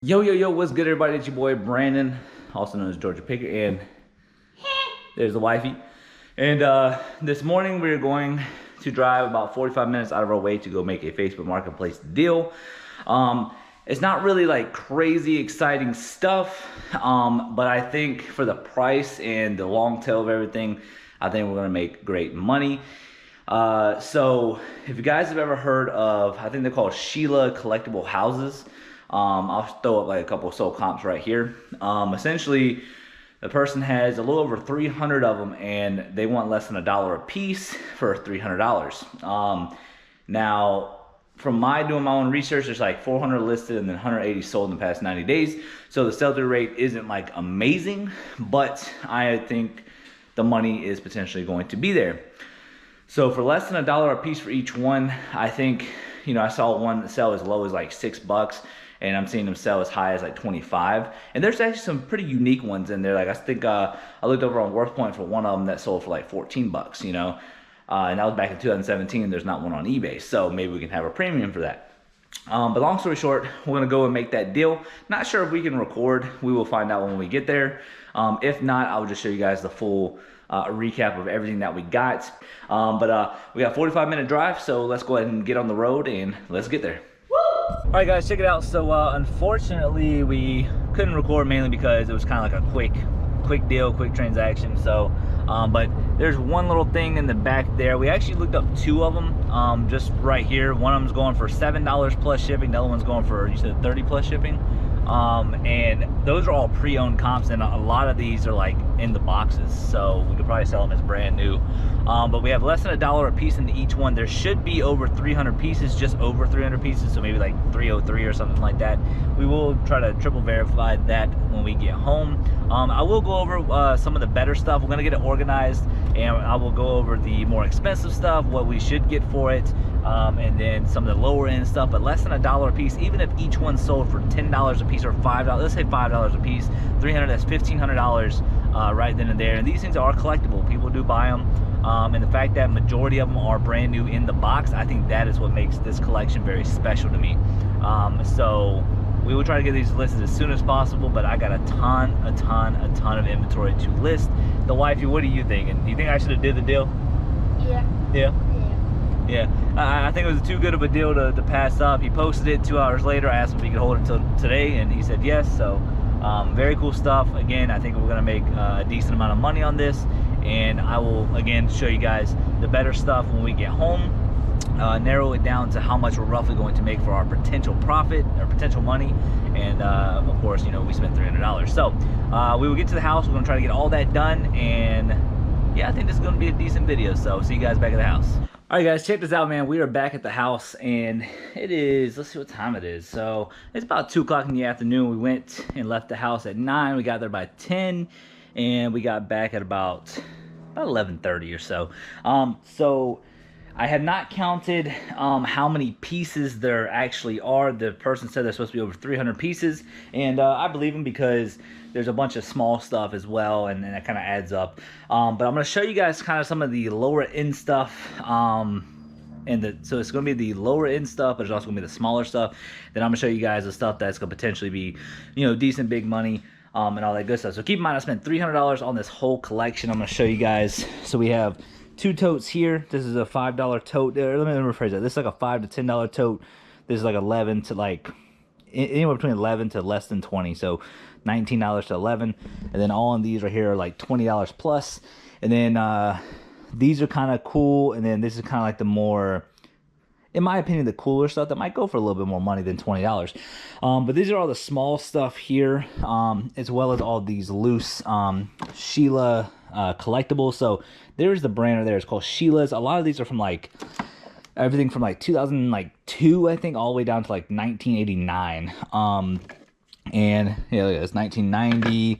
Yo, yo, yo, what's good, everybody? It's your boy Brandon, also known as Georgia Picker, and there's the wifey. And this morning we're going to drive about 45 minutes out of our way to go make a Facebook Marketplace deal. It's not really like crazy exciting stuff, but I think for the price and the long tail of everything, I think we're gonna make great money. So if you guys have ever heard of, I think they're called Sheila collectible houses. I'll throw up like a couple of sold comps right here. Essentially, the person has a little over 300 of them, and they want less than $1 a piece for $300. Now, from doing my own research, there's like 400 listed and then 180 sold in the past 90 days. So the sell-through rate isn't like amazing, but I think the money is potentially going to be there. So for less than $1 a piece for each one, I think, I saw one sell as low as like $6, and I'm seeing them sell as high as like 25. And there's actually some pretty unique ones in there. Like I think I looked over on Worth Point for one of them that sold for like 14 bucks, and that was back in 2017. There's not one on eBay, so maybe we can have a premium for that. But long story short, we're gonna go and make that deal. Not sure if we can record. We will find out when we get there. If not, I'll just show you guys the full recap of everything that we got. But we got a 45-minute drive, so let's go ahead and get on the road and let's get there. All right, guys, check it out. So unfortunately, we couldn't record mainly because it was kind of like a quick deal, quick transaction. So, but there's one little thing in the back there. We actually looked up two of them, just right here. One of them's going for $7 plus shipping. The other one's going for, you said 30 plus shipping. And those are all pre-owned comps, and a lot of these are like in the boxes, so we could probably sell them as brand new. But we have less than $1 a piece into each one. There should be over 300 pieces, just over 300 pieces, so maybe like 303 or something like that. We will try to triple verify that when we get home. I will go over some of the better stuff. We're gonna get it organized, and I will go over the more expensive stuff, what we should get for it, and then some of the lower end stuff. But less than $1 a piece, even if each one sold for $10 a piece or $5, let's say $5 a piece, 300, that's $1,500 right then and there. And these things are collectible. People do buy them. And the fact that majority of them are brand new in the box, I think that is what makes this collection very special to me. So we will try to get these listed as soon as possible, but I got a ton of inventory to list. The wifey, what are you thinking? Do you think I should have did the deal? Yeah. Yeah? Yeah, I think it was too good of a deal to pass up. He posted it 2 hours later. I asked him if he could hold it until today, and he said yes. So very cool stuff. Again, I think we're gonna make a decent amount of money on this, and I will again show you guys the better stuff when we get home. Narrow it down to how much we're roughly going to make for our potential profit or potential money. And of course, we spent $300. So we will get to the house. We're gonna try to get all that done, and yeah, I think this is gonna be a decent video. So see you guys back at the house. All right, guys, check this out, man. We are back at the house, and it is, let's see what time it is. So it's about 2 o'clock in the afternoon. We went and left the house at 9. We got there by 10, and we got back at about 11:30 or so. So I had not counted how many pieces there actually are. The person said there's supposed to be over 300 pieces, and I believe him because there's a bunch of small stuff as well, and that kind of adds up. But I'm going to show you guys kind of some of the lower end stuff. So it's going to be the lower end stuff, but it's also going to be the smaller stuff. Then I'm going to show you guys the stuff that's going to potentially be, decent big money. And all that good stuff. So keep in mind, I spent $300 on this whole collection. I'm going to show you guys. So we have 2 totes here. This is a $5 tote. Let me rephrase that. This is like a $5 to $10 tote. This is like 11 to like anywhere between 11 to less than 20. So $19 to 11. And then all of these right here are like $20 plus. And then these are kind of cool. And then this is kind of like the more, in my opinion, the cooler stuff that might go for a little bit more money than $20. But these are all the small stuff here, as well as all these loose Sheila collectibles. So there's the brand right there. It's called Sheila's. A lot of these are from like everything from like 2002, I think, all the way down to like 1989. And yeah, look at this, 1990.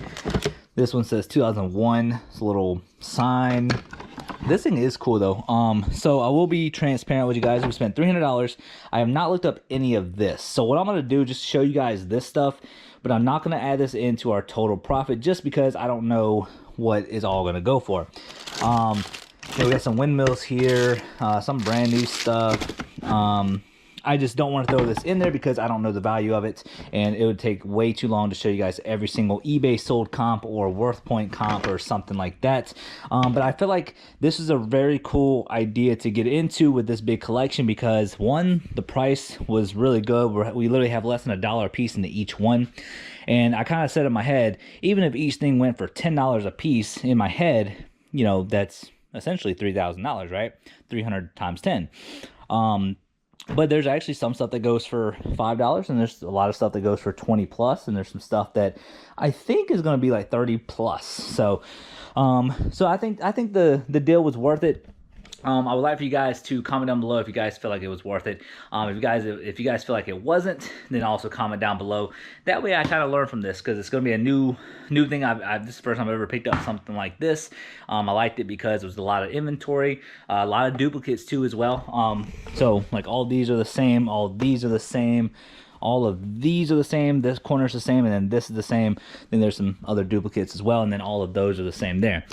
This one says 2001. It's a little sign. This thing is cool though. So I will be transparent with you guys. We spent $300. I have not looked up any of this. So what I'm gonna do, just show you guys this stuff, but I'm not gonna add this into our total profit just because I don't know what is all gonna go for. We got some windmills here, some brand new stuff. I just don't want to throw this in there because I don't know the value of it, and it would take way too long to show you guys every single eBay sold comp or worth point comp or something like that. But I feel like this is a very cool idea to get into with this big collection because, one, the price was really good. We literally have less than $1 a piece into each one. And I kind of said in my head, even if each thing went for $10 a piece, in my head, you know, that's essentially $3,000, right? 300 times 10. But there's actually some stuff that goes for $5, and there's a lot of stuff that goes for 20 plus, and there's some stuff that I think is going to be like 30 plus. So, so I think the deal was worth it. I would like for you guys to comment down below if you guys feel like it was worth it. If you guys feel like it wasn't, then also comment down below. That way I kind of learn from this, because it's going to be a new thing. This is the first time I've ever picked up something like this. I liked it because it was a lot of inventory, a lot of duplicates too as well. So like all these are the same, all these are the same. All of these are the same, this corner's the same, and then this is the same. Then there's some other duplicates as well, and then all of those are the same there.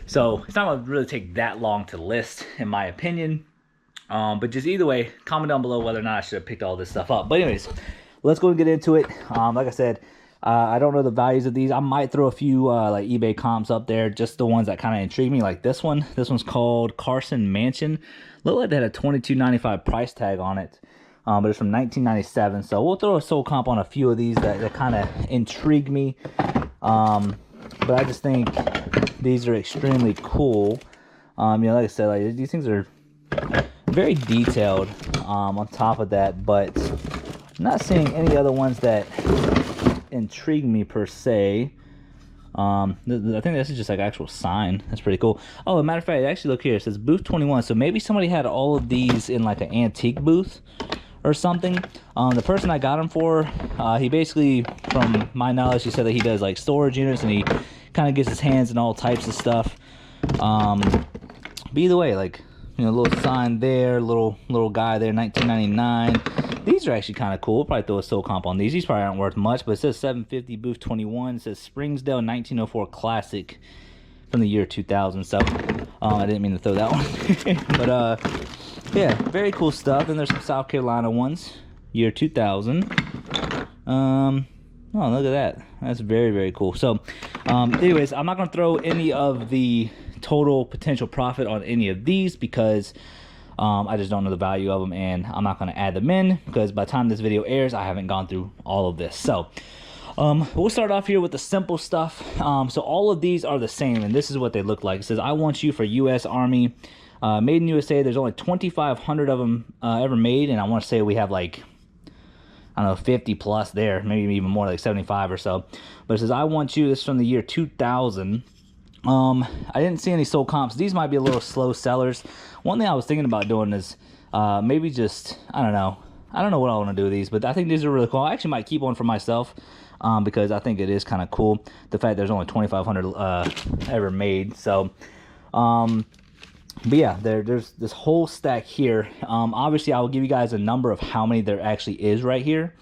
So it's not going to really take that long to list, in my opinion. But just either way, comment down below whether or not I should have picked all this stuff up. But anyways, let's go and get into it. Like I said, I don't know the values of these. I might throw a few like eBay comps up there, just the ones that kind of intrigue me, like this one. This one's called Carson Mansion. Looked like they had a $22.95 price tag on it. But it's from 1997, so we'll throw a sold comp on a few of these that kind of intrigue me. But I just think these are extremely cool. You know, like I said, like these things are very detailed. On top of that, but I'm not seeing any other ones that intrigue me per se. I think this is just like actual sign. That's pretty cool. Oh, as a matter of fact, actually look here. It says booth 21. So maybe somebody had all of these in like an antique booth or something. The person I got them for, he basically, from my knowledge, he said that he does like storage units, and he kind of gets his hands in all types of stuff. But either way, like, you know, little sign there, little guy there, 1999. These are actually kind of cool. We'll probably throw a sold comp on these. These probably aren't worth much, but it says 750 booth 21. It says Springsdale 1904 Classic from the year 2000. So I didn't mean to throw that one. But yeah, very cool stuff. And there's some South Carolina ones, year 2000. Oh, look at that. That's very, very cool. So anyways, I'm not going to throw any of the total potential profit on any of these because I just don't know the value of them, and I'm not going to add them in because by the time this video airs, I haven't gone through all of this. So we'll start off here with the simple stuff. So all of these are the same, and this is what they look like. It says, I want you for U.S. Army. Made in USA. There's only 2,500 of them ever made, and I want to say we have like, I don't know, 50 plus there, maybe even more, like 75 or so. But it says, I want you. This is from the year 2000. I didn't see any sold comps. These might be a little slow sellers. One thing I was thinking about doing is maybe just, I don't know what I want to do with these, but I think these are really cool. I actually might keep one for myself because I think it is kind of cool, the fact there's only 2,500 ever made. So but yeah, there's this whole stack here. Obviously I will give you guys a number of how many there actually is right here,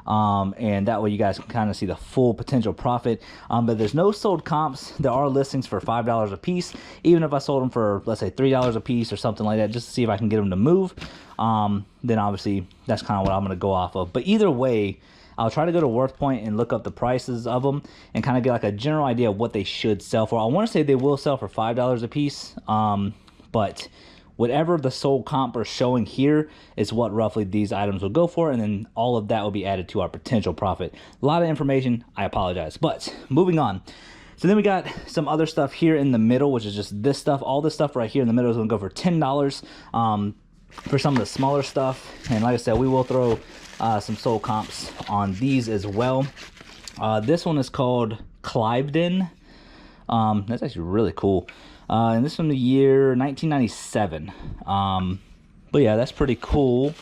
and that way you guys can kind of see the full potential profit. But there's no sold comps. There are listings for $5 a piece. Even if I sold them for, let's say, $3 a piece or something like that, just to see if I can get them to move, then obviously that's kind of what I'm going to go off of. But either way, I'll try to go to WorthPoint and look up the prices of them and kind of get like a general idea of what they should sell for. I want to say they will sell for $5 a piece, but whatever the sold comp are showing here is what roughly these items will go for, and then all of that will be added to our potential profit. A lot of information, I apologize. But moving on. So then we got some other stuff here in the middle, which is just this stuff. All this stuff right here in the middle is going to go for $10 for some of the smaller stuff. And like I said, we will throw some sold comps on these as well. This one is called Cliveden. That's actually really cool. And this from the year 1997. But yeah, that's pretty cool.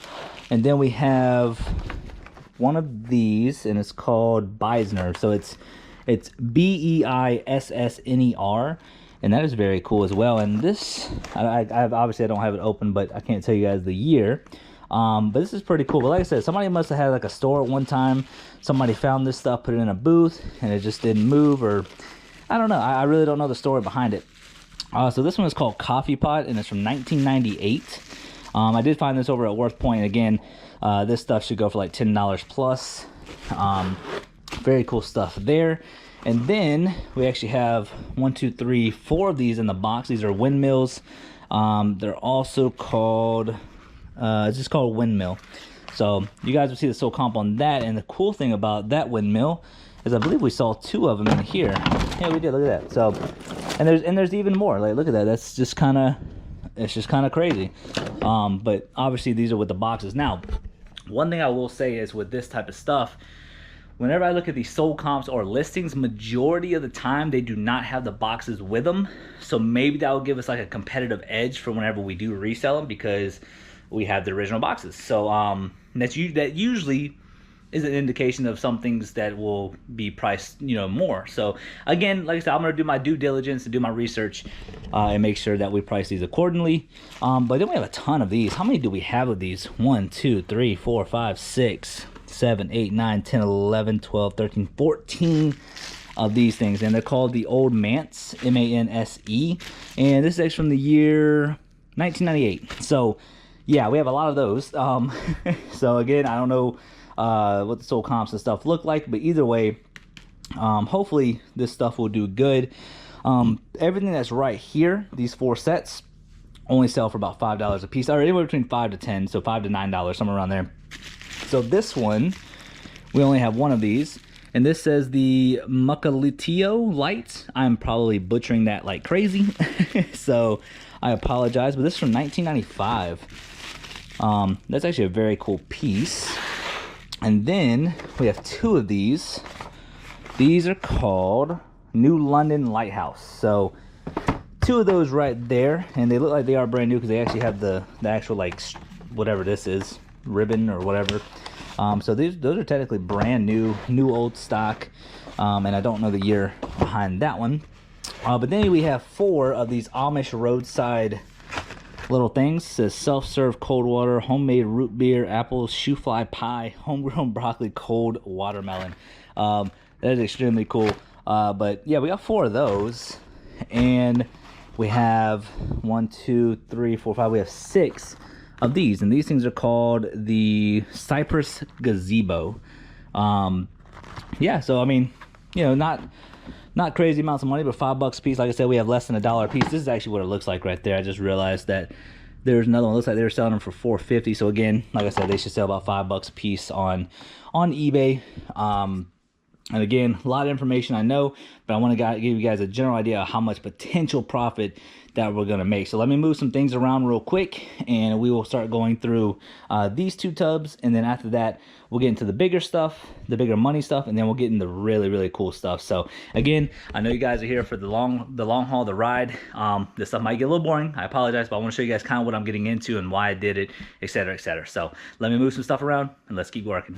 And then we have one of these, and it's called Beisner. So it's Beissner, and that is very cool as well. And this, I obviously I don't have it open, but I can't tell you guys the year. But this is pretty cool. But like I said, somebody must have had like a store at one time. Somebody found this stuff, put it in a booth, and it just didn't move, or I don't know. I really don't know the story behind it. So this one is called Coffee Pot, and it's from 1998. I did find this over at WorthPoint. Again, This stuff should go for like $10 plus. Very cool stuff there. And then we actually have 1, 2, 3, 4 of these in the box. These are windmills. They're also called, it's just called windmill. So you guys will see the sold comp on that. And the cool thing about that windmill is I believe we saw 2 of them in here. Yeah, we did. Look at that. So, and there's even more. Like, look at that. That's just kind of, it's just kind of crazy. But obviously these are with the boxes. Now, one thing I will say is with this type of stuff, whenever I look at these sold comps or listings, majority of the time they do not have the boxes with them. So maybe that will give us like a competitive edge for whenever we do resell them, because we have the original boxes. So that usually is an indication of some things that will be priced, you know, more. So again, like I said, I'm gonna do my due diligence and do my research and make sure that we price these accordingly. But then we have a ton of these. How many do we have of these? 1, 2, 3, 4, 5, 6, 7, 8, 9, 10, 11, 12, 13, 14 of these things. And they're called the Old Manse, M-A-N-S-E. And this is actually from the year 1998. So yeah, we have a lot of those. So again, I don't know what the sold comps and stuff look like, but either way, hopefully this stuff will do good. Everything that's right here, these 4 sets, only sell for about $5 a piece, or anywhere between $5 to $10, so $5 to $9, somewhere around there. So this one, we only have 1 of these, and this says the Mucalitio light. I'm probably butchering that like crazy, so I apologize, but this is from 1995. That's actually a very cool piece. And then we have 2 of these. These are called New London Lighthouse. So 2 of those right there, and they look like they are brand new because they actually have the actual, like, whatever this is, ribbon or whatever. So those are technically brand new old stock, and I don't know the year behind that one. But then we have 4 of these Amish roadside little things. It says self-serve cold water, homemade root beer, apples, shoe fly pie, homegrown broccoli, cold watermelon. That is extremely cool. But yeah, we got 4 of those, and we have 1, 2, 3, 4, 5. We have 6 of these, and these things are called the Cypress Gazebo. Yeah, so I mean, you know, not crazy amounts of money, but $5 a piece. Like I said, we have less than $1 a piece. This is actually what it looks like right there. I just realized that there's another one. It looks like they were selling them for $4.50. So again, like I said, they should sell about $5 a piece on eBay. And again, a lot of information I know, but I want to give you guys a general idea of how much potential profit that we're going to make. So let me move some things around real quick, and we will start going through these 2 tubs. And then after that, we'll get into the bigger stuff, the bigger money stuff, and then we'll get into really, really cool stuff. So again, I know you guys are here for the long haul, the ride. This stuff might get a little boring. I apologize, but I want to show you guys kind of what I'm getting into and why I did it, etc., etc. So let me move some stuff around and let's keep working.